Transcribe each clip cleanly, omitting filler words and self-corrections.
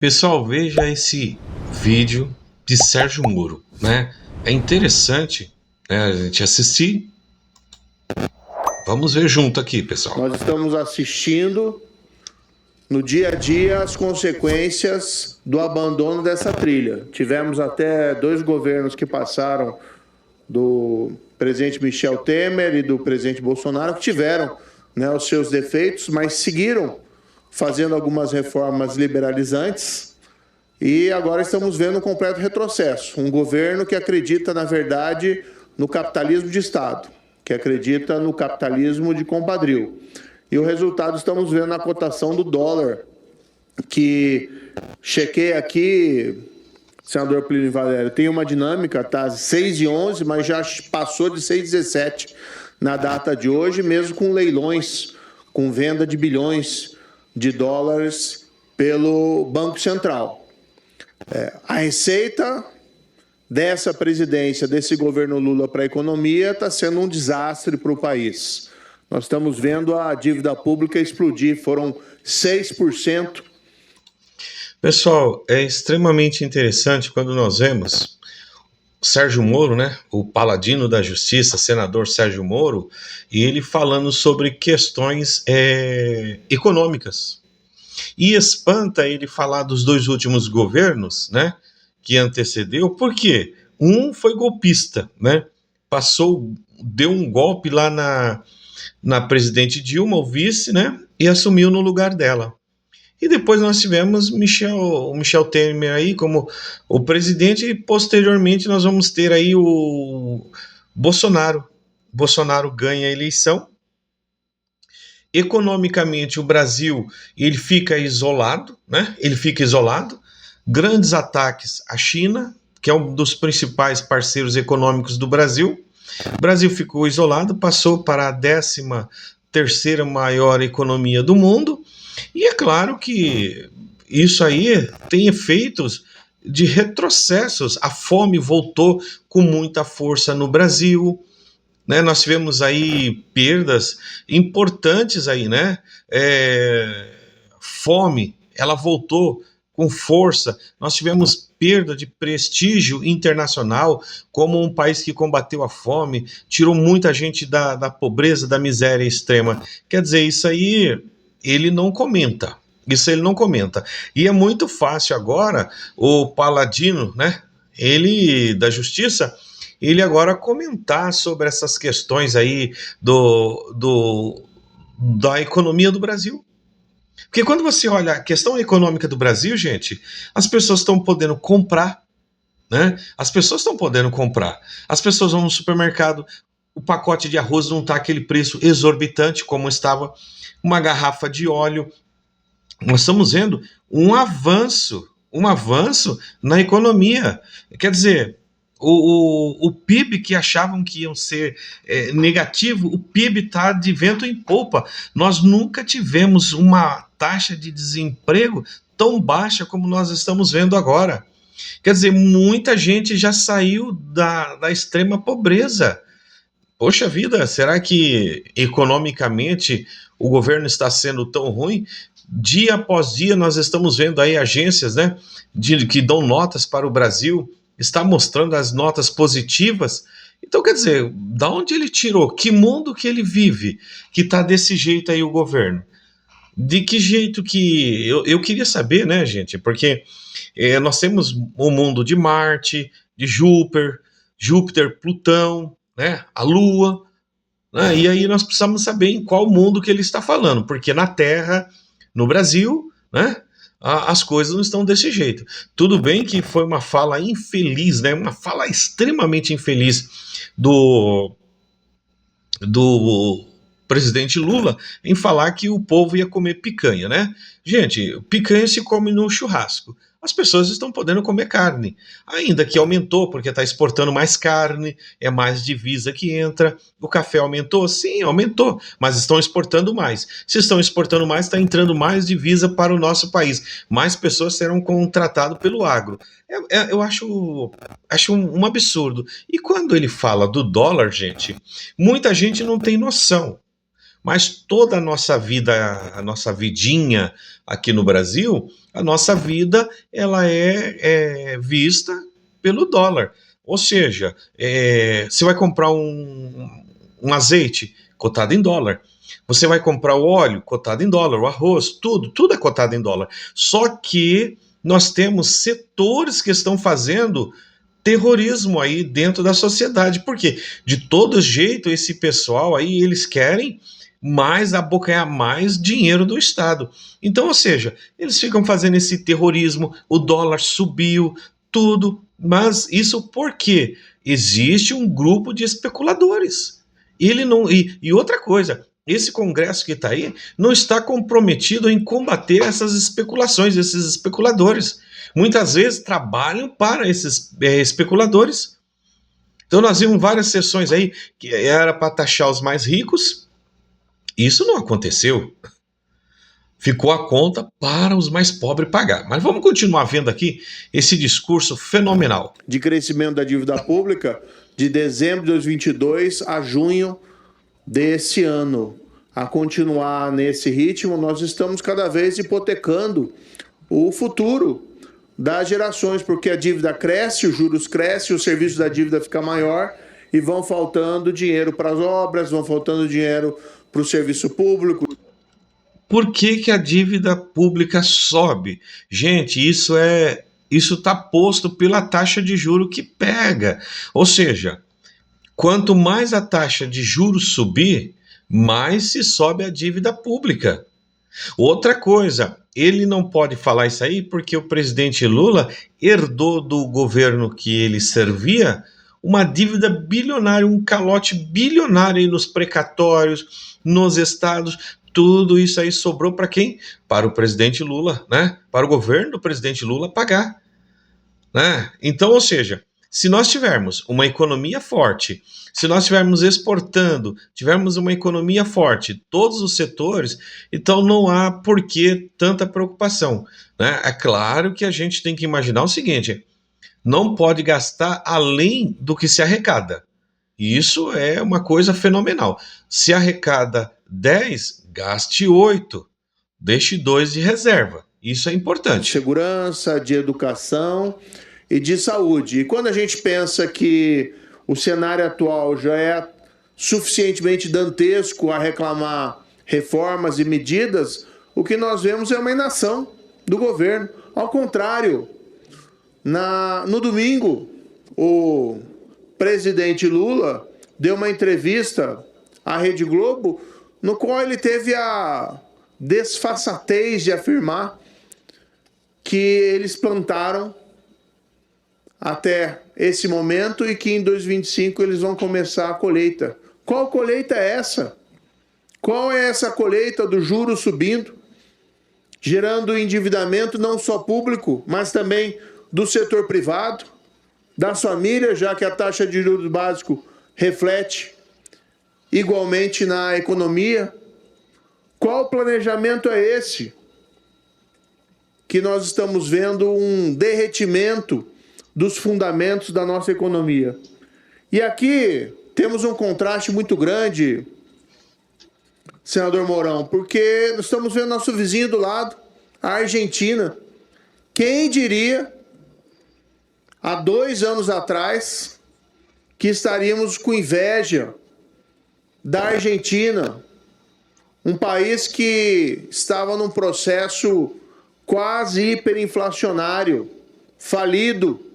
Pessoal, veja esse vídeo de Sérgio Moro, né? É interessante, né, a gente assistir. Vamos ver junto aqui, pessoal. Nós estamos assistindo no dia a dia as consequências do abandono dessa trilha. Tivemos até 2 governos que passaram, do presidente Michel Temer e do presidente Bolsonaro, que tiveram, né, os seus defeitos, mas seguiram fazendo algumas reformas liberalizantes. E agora estamos vendo um completo retrocesso. Um governo que acredita, na verdade, no capitalismo de Estado, que acredita no capitalismo de compadrio. E o resultado estamos vendo na cotação do dólar, que chequei aqui, senador Plínio Valério, tem uma dinâmica, tá? 6,11, mas já passou de 6,17 na data de hoje, mesmo com leilões, com venda de bilhões de dólares pelo Banco Central. A receita dessa presidência, desse governo Lula para a economia, está sendo um desastre para o país. Nós estamos vendo a dívida pública explodir, foram 6%. Pessoal, é extremamente interessante quando nós vemos Sérgio Moro, né, o paladino da justiça, senador Sérgio Moro, e ele falando sobre questões econômicas. E espanta ele falar dos 2 últimos governos, né, que antecedeu, porque um foi golpista, né, deu um golpe lá na presidente Dilma, o vice, né, e assumiu no lugar dela. E depois nós tivemos o Michel Temer aí como o presidente, e posteriormente nós vamos ter aí o Bolsonaro. Bolsonaro ganha a eleição. Economicamente, o Brasil ele fica isolado, né? Ele fica isolado. Grandes ataques à China, que é um dos principais parceiros econômicos do Brasil. O Brasil ficou isolado, passou para a 13ª maior economia do mundo. E é claro que isso aí tem efeitos de retrocessos. A fome voltou com muita força no Brasil, né? Nós tivemos aí perdas importantes aí, né? Fome, ela voltou com força. Nós tivemos perda de prestígio internacional como um país que combateu a fome, tirou muita gente da pobreza, da miséria extrema. Quer dizer, isso aí ele não comenta. Isso ele não comenta. E é muito fácil agora o paladino, né? Ele da justiça, ele agora comentar sobre essas questões aí da economia do Brasil. Porque quando você olha a questão econômica do Brasil, gente, as pessoas estão podendo comprar, né? As pessoas estão podendo comprar. As pessoas vão no supermercado, o pacote de arroz não está aquele preço exorbitante como estava, uma garrafa de óleo. Nós estamos vendo um avanço na economia. Quer dizer, o PIB que achavam que iam ser negativo, o PIB está de vento em popa. Nós nunca tivemos uma taxa de desemprego tão baixa como nós estamos vendo agora. Quer dizer, muita gente já saiu da extrema pobreza. Poxa vida, será que economicamente o governo está sendo tão ruim? Dia após dia nós estamos vendo aí agências, né, que dão notas para o Brasil, está mostrando as notas positivas. Então, quer dizer, da onde ele tirou? Que mundo que ele vive que está desse jeito aí o governo? De que jeito que... Eu queria saber, né, gente, porque nós temos o mundo de Marte, de Júpiter, Plutão, né, a Lua, né, e aí nós precisamos saber em qual mundo que ele está falando, porque na Terra, no Brasil, né, as coisas não estão desse jeito. Tudo bem que foi uma fala infeliz, né, uma fala extremamente infeliz do presidente Lula em falar que o povo ia comer picanha, né? Gente, picanha se come no churrasco. As pessoas estão podendo comer carne, ainda que aumentou porque está exportando mais carne, é mais divisa que entra. O café aumentou? Sim, aumentou, mas estão exportando mais. Se estão exportando mais, está entrando mais divisa para o nosso país. Mais pessoas serão contratadas pelo agro. Eu acho um absurdo. E quando ele fala do dólar, gente, muita gente não tem noção. mas toda a nossa vidinha aqui no Brasil, a nossa vida ela é vista pelo dólar. Ou seja, você vai comprar um azeite cotado em dólar. Você vai comprar o óleo cotado em dólar, o arroz, tudo é cotado em dólar. Só que nós temos setores que estão fazendo terrorismo aí dentro da sociedade. Porque de todo jeito esse pessoal aí eles querem mais abocanhar mais dinheiro do Estado. Então, ou seja, eles ficam fazendo esse terrorismo, o dólar subiu, tudo, mas isso porque existe um grupo de especuladores. Ele não e outra coisa, esse Congresso que está aí não está comprometido em combater essas especulações, esses especuladores. Muitas vezes trabalham para esses especuladores. Então nós vimos várias sessões aí que era para taxar os mais ricos. Isso não aconteceu. Ficou a conta para os mais pobres pagar. Mas vamos continuar vendo aqui esse discurso fenomenal. De crescimento da dívida pública de dezembro de 2022 a junho desse ano. A continuar nesse ritmo, nós estamos cada vez hipotecando o futuro das gerações, porque a dívida cresce, os juros crescem, o serviço da dívida fica maior e vão faltando dinheiro para as obras, vão faltando dinheiro para o serviço público. Por que a dívida pública sobe? Gente, isso está posto pela taxa de juro que pega. Ou seja, quanto mais a taxa de juros subir, mais se sobe a dívida pública. Outra coisa, ele não pode falar isso aí porque o presidente Lula herdou do governo que ele servia uma dívida bilionária, um calote bilionário aí nos precatórios, nos estados. Tudo isso aí sobrou para quem? Para o presidente Lula, né? Para o governo do presidente Lula pagar, né? Então, ou seja, se nós tivermos uma economia forte, se nós estivermos exportando, tivermos uma economia forte, todos os setores, então não há por que tanta preocupação, né? É claro que a gente tem que imaginar o seguinte: não pode gastar além do que se arrecada. E isso é uma coisa fenomenal. Se arrecada 10, gaste 8, deixe 2 de reserva. Isso é importante. De segurança, de educação e de saúde. E quando a gente pensa que o cenário atual já é suficientemente dantesco a reclamar reformas e medidas, o que nós vemos é uma inação do governo. Ao contrário, no domingo, o presidente Lula deu uma entrevista à Rede Globo, no qual ele teve a desfaçatez de afirmar que eles plantaram até esse momento e que em 2025 eles vão começar a colheita. Qual colheita é essa? Qual é essa colheita do juro subindo, gerando endividamento não só público, mas também do setor privado, das famílias, já que a taxa de juros básico reflete igualmente na economia? Qual planejamento é esse? Que nós estamos vendo um derretimento dos fundamentos da nossa economia. E aqui temos um contraste muito grande, senador Mourão, porque nós estamos vendo nosso vizinho do lado, a Argentina. Quem diria, há 2 anos atrás, que estaríamos com inveja da Argentina, um país que estava num processo quase hiperinflacionário, falido,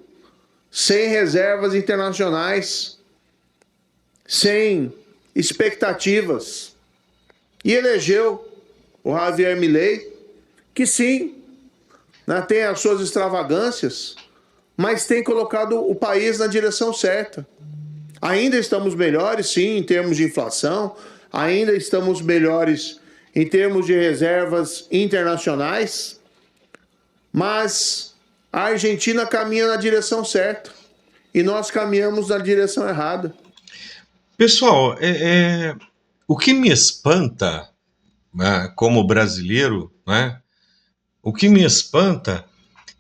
sem reservas internacionais, sem expectativas, e elegeu o Javier Milei, que sim, né, tem as suas extravagâncias, mas tem colocado o país na direção certa. Ainda estamos melhores, sim, em termos de inflação, ainda estamos melhores em termos de reservas internacionais, mas a Argentina caminha na direção certa e nós caminhamos na direção errada. Pessoal, o que me espanta, né, como brasileiro, né, o que me espanta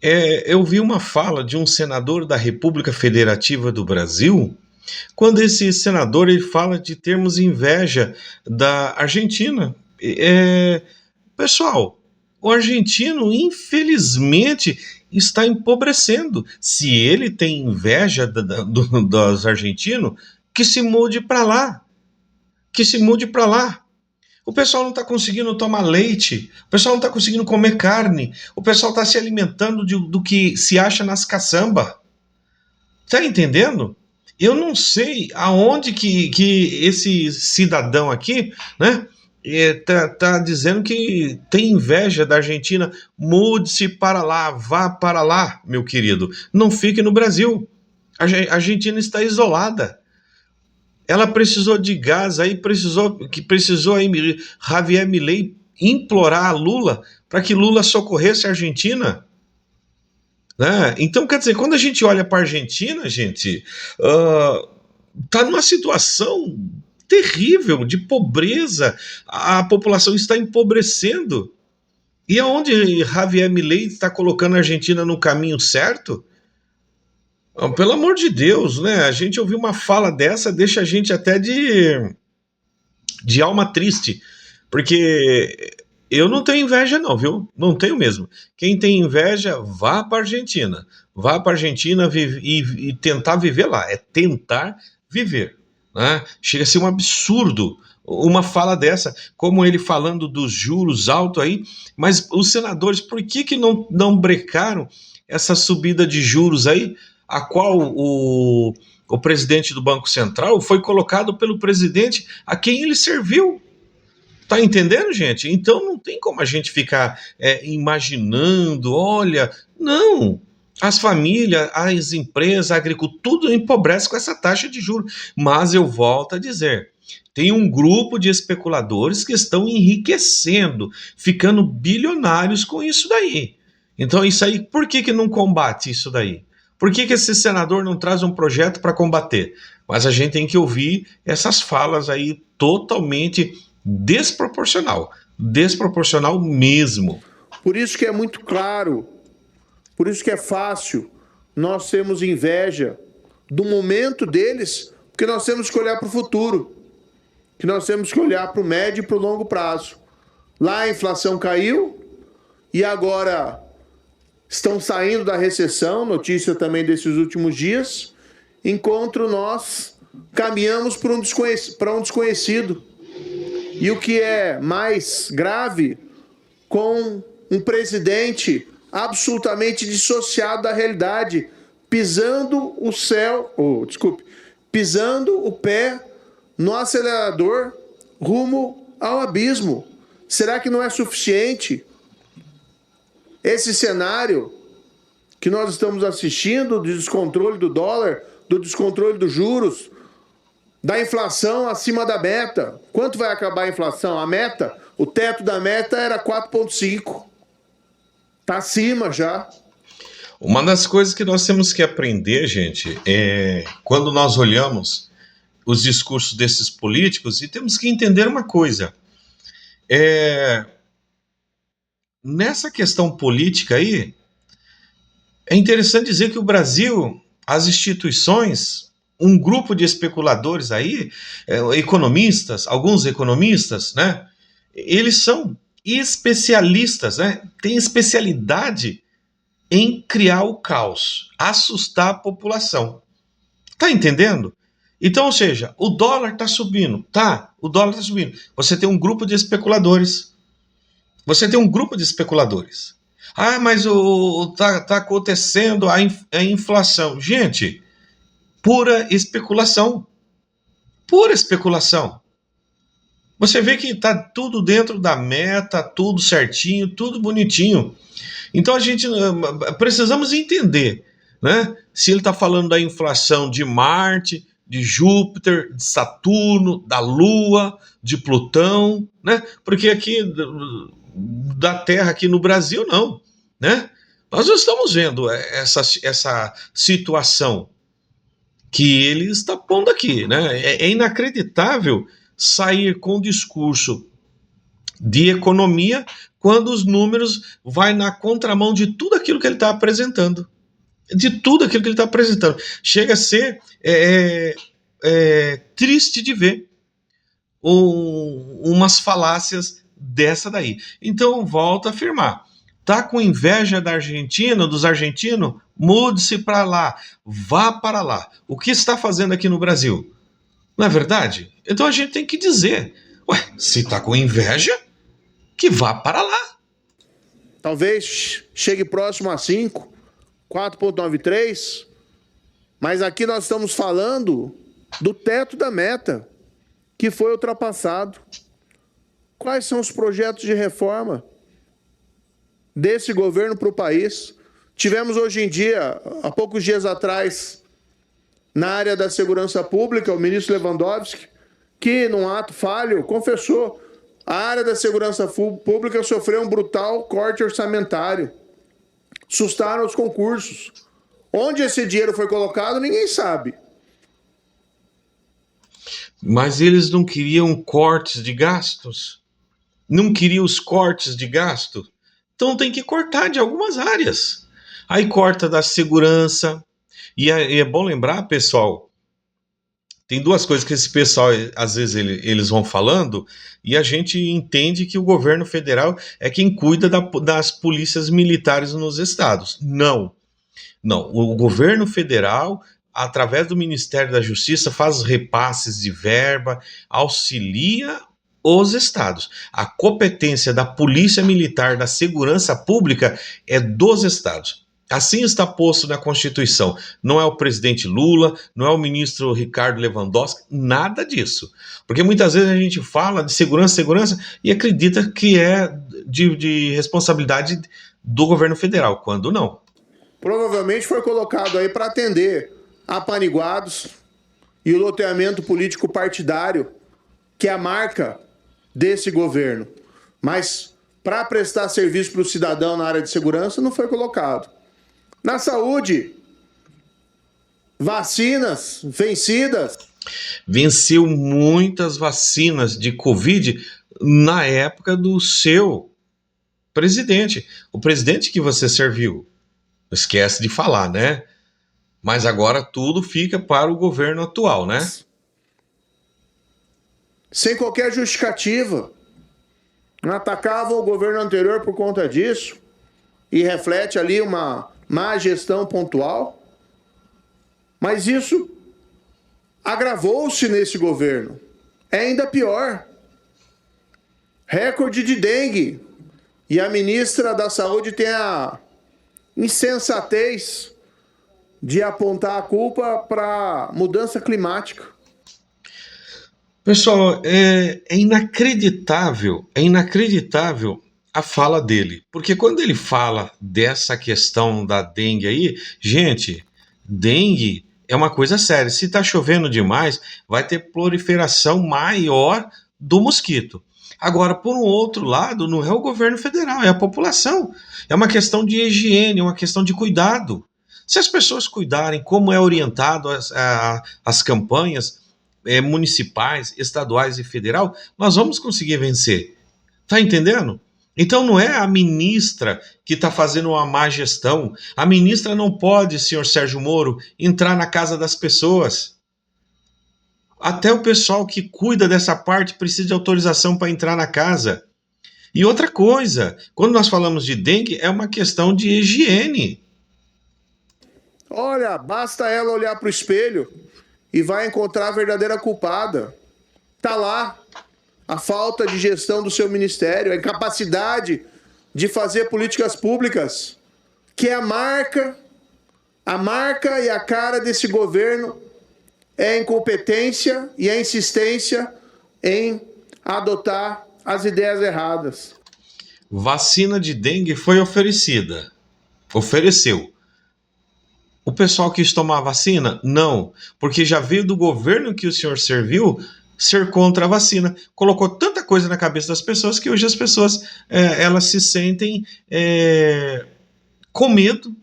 eu vi uma fala de um senador da República Federativa do Brasil quando esse senador ele fala de termos inveja da Argentina. Pessoal, o argentino, infelizmente, está empobrecendo. Se ele tem inveja dos argentinos, que se mude para lá. Que se mude para lá. O pessoal não está conseguindo tomar leite, o pessoal não está conseguindo comer carne, o pessoal está se alimentando do que se acha nas caçambas. Está entendendo? Eu não sei aonde que esse cidadão aqui, né, tá dizendo que tem inveja da Argentina. Mude-se para lá, vá para lá, meu querido. Não fique no Brasil. A Argentina está isolada. Ela precisou de gás, aí precisou aí Javier Milei implorar a Lula para que Lula socorresse a Argentina. Né? Então, quer dizer, quando a gente olha para a Argentina, gente, está numa situação terrível de pobreza, a população está empobrecendo. E aonde Javier Milei está colocando a Argentina no caminho certo? Pelo amor de Deus, né? A gente ouvir uma fala dessa deixa a gente até de alma triste, porque eu não tenho inveja não, viu? Não tenho mesmo. Quem tem inveja, vá para a Argentina. Vá para a Argentina e tentar viver lá. É tentar viver. Né? Chega a ser um absurdo uma fala dessa, como ele falando dos juros altos aí, mas os senadores, por que não brecaram essa subida de juros aí, a qual o presidente do Banco Central foi colocado pelo presidente a quem ele serviu. Tá entendendo, gente? Então não tem como a gente ficar imaginando, olha, não. As famílias, as empresas, a agricultura, tudo empobrece com essa taxa de juros. Mas eu volto a dizer, tem um grupo de especuladores que estão enriquecendo, ficando bilionários com isso daí. Então isso aí, por que não combate isso daí? Por que esse senador não traz um projeto para combater? Mas a gente tem que ouvir essas falas aí totalmente desproporcional mesmo. Por isso que é muito claro, por isso que é fácil nós termos inveja do momento deles, porque nós temos que olhar para o futuro, que nós temos que olhar para o médio e para o longo prazo. Lá a inflação caiu e agora estão saindo da recessão, notícia também desses últimos dias, enquanto nós caminhamos para um desconhecido. E o que é mais grave, com um presidente absolutamente dissociado da realidade, pisando o pé no acelerador rumo ao abismo. Será que não é suficiente esse cenário que nós estamos assistindo, do descontrole do dólar, do descontrole dos juros, da inflação acima da meta? Quanto vai acabar a inflação? A meta, o teto da meta era 4,5. Está acima já. Uma das coisas que nós temos que aprender, gente, é quando nós olhamos os discursos desses políticos, e temos que entender uma coisa. Nessa questão política aí, é interessante dizer que o Brasil, as instituições, um grupo de especuladores aí, economistas, alguns economistas, né? Eles são especialistas, né? Têm especialidade em criar o caos, assustar a população. Tá entendendo? Então, ou seja, o dólar está subindo, tá? O dólar está subindo. Você tem um grupo de especuladores. Ah, mas tá acontecendo a inflação. Gente, pura especulação. Você vê que tá tudo dentro da meta, tudo certinho, tudo bonitinho. Então a gente precisamos entender, né? Se ele está falando da inflação de Marte, de Júpiter, de Saturno, da Lua, de Plutão, né? Porque aqui da Terra, aqui no Brasil, não, né? Nós não estamos vendo essa situação que ele está pondo aqui, né? É inacreditável sair com discurso de economia quando os números vai na contramão de tudo aquilo que ele está apresentando. Chega a ser triste de ver umas falácias dessa daí. Então, volto a afirmar. Tá com inveja da Argentina, dos argentinos? Mude-se para lá, vá para lá. O que está fazendo aqui no Brasil? Não é verdade? Então a gente tem que dizer, ué, se tá com inveja, que vá para lá. Talvez chegue próximo a 5, 4,93, mas aqui nós estamos falando do teto da meta, que foi ultrapassado. Quais são os projetos de reforma desse governo para o país? Tivemos hoje em dia, há poucos dias atrás, na área da segurança pública, o ministro Lewandowski, que num ato falho, confessou: a área da segurança pública sofreu um brutal corte orçamentário. Sustaram os concursos. Onde esse dinheiro foi colocado, ninguém sabe. Mas eles não queriam cortes de gastos? Não queriam os cortes de gasto? Então tem que cortar de algumas áreas. Aí corta da segurança. E é bom lembrar, pessoal, tem duas coisas que esse pessoal, às vezes, eles vão falando, e a gente entende que o governo federal é quem cuida das polícias militares nos estados. Não. Não. O governo federal, através do Ministério da Justiça, faz repasses de verba, auxilia os estados. A competência da Polícia Militar, da Segurança Pública, é dos estados. Assim está posto na Constituição. Não é o presidente Lula, não é o ministro Ricardo Lewandowski, nada disso. Porque muitas vezes a gente fala de segurança e acredita que é de responsabilidade do governo federal, quando não. Provavelmente foi colocado aí para atender apaniguados e o loteamento político partidário, que é a marca desse governo. Mas para prestar serviço para o cidadão na área de segurança não foi colocado. Na saúde, vacinas vencidas. Venceu muitas vacinas de Covid na época do seu presidente. O presidente que você serviu. Esquece de falar, né? Mas agora tudo fica para o governo atual, né? Sem qualquer justificativa. Atacavam o governo anterior por conta disso. E reflete ali uma má gestão pontual, mas isso agravou-se nesse governo. É ainda pior. Recorde de dengue. E a ministra da Saúde tem a insensatez de apontar a culpa para mudança climática. Pessoal, é inacreditável a fala dele. Porque quando ele fala dessa questão da dengue aí, gente, dengue é uma coisa séria. Se tá chovendo demais, vai ter proliferação maior do mosquito. Agora, por um outro lado, não é o governo federal, é a população. É uma questão de higiene, é uma questão de cuidado. Se as pessoas cuidarem como é orientado as campanhas municipais, estaduais e federal, nós vamos conseguir vencer. Tá entendendo? Então não é a ministra que está fazendo uma má gestão. A ministra não pode, senhor Sérgio Moro, entrar na casa das pessoas. Até o pessoal que cuida dessa parte precisa de autorização para entrar na casa. E outra coisa, quando nós falamos de dengue, é uma questão de higiene. Olha, basta ela olhar para o espelho e vai encontrar a verdadeira culpada. Está lá. A falta de gestão do seu ministério, a incapacidade de fazer políticas públicas, que é a marca e a cara desse governo, é a incompetência e a insistência em adotar as ideias erradas. Vacina de dengue foi ofereceu. O pessoal quis tomar a vacina? Não, porque já veio do governo que o senhor serviu ser contra a vacina. Colocou tanta coisa na cabeça das pessoas que hoje as pessoas elas se sentem com medo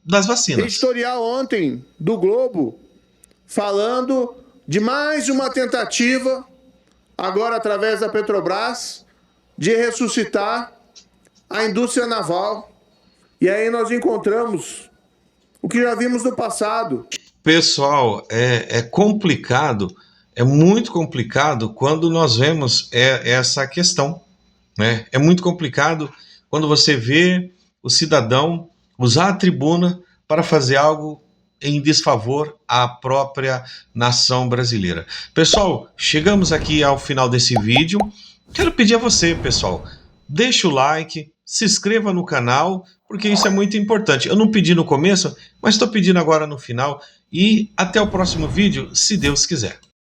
das vacinas. Editorial ontem do Globo falando de mais uma tentativa, agora através da Petrobras, de ressuscitar a indústria naval. E aí nós encontramos o que já vimos no passado. Pessoal, é complicado, é muito complicado quando nós vemos essa questão, né? É muito complicado quando você vê o cidadão usar a tribuna para fazer algo em desfavor à própria nação brasileira. Pessoal, chegamos aqui ao final desse vídeo. Quero pedir a você, pessoal, deixa o like, se inscreva no canal, porque isso é muito importante. Eu não pedi no começo, mas estou pedindo agora no final. E até o próximo vídeo, se Deus quiser.